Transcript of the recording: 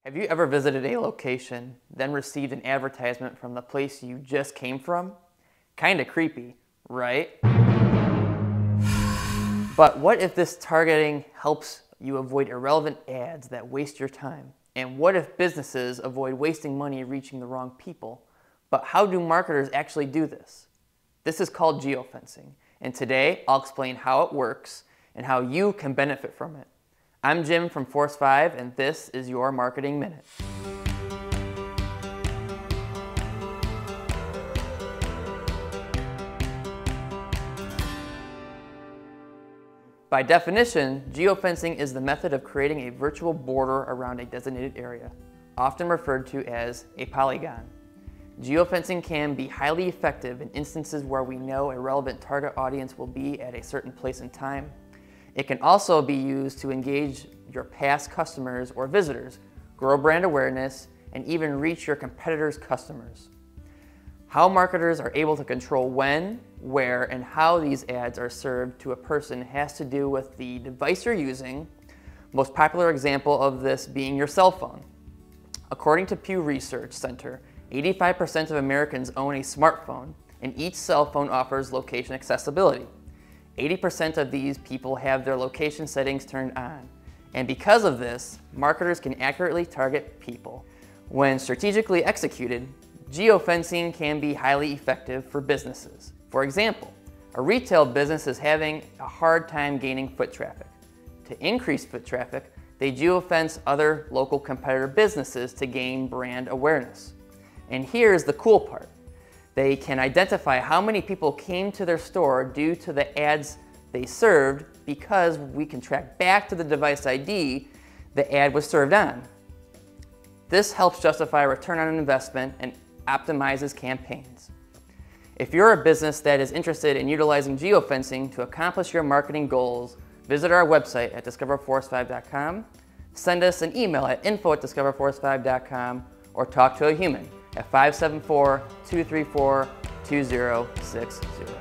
Have you ever visited a location, then received an advertisement from the place you just came from? Kinda creepy, right? But what if this targeting helps you avoid irrelevant ads that waste your time? And what if businesses avoid wasting money reaching the wrong people? But how do marketers actually do this? This is called geofencing, and today I'll explain how it works and how you can benefit from it. I'm Jim from Force 5, and this is your Marketing Minute. By definition, geofencing is the method of creating a virtual border around a designated area, often referred to as a polygon. Geofencing can be highly effective in instances where we know a relevant target audience will be at a certain place and time. It can also be used to engage your past customers or visitors, grow brand awareness, and even reach your competitors' customers. How marketers are able to control when, where, and how these ads are served to a person has to do with the device you're using, most popular example of this being your cell phone. According to Pew Research Center, 85% of Americans own a smartphone, and each cell phone offers location accessibility. 80% of these people have their location settings turned on. And because of this, marketers can accurately target people. When strategically executed, geofencing can be highly effective for businesses. For example, a retail business is having a hard time gaining foot traffic. To increase foot traffic, they geofence other local competitor businesses to gain brand awareness. And here's the cool part. They can identify how many people came to their store due to the ads they served because we can track back to the device ID the ad was served on. This helps justify return on investment and optimizes campaigns. If you're a business that is interested in utilizing geofencing to accomplish your marketing goals, visit our website at discoverforce5.com, send us an email at info@discoverforce5.com, or talk to a human at 574-234-2060.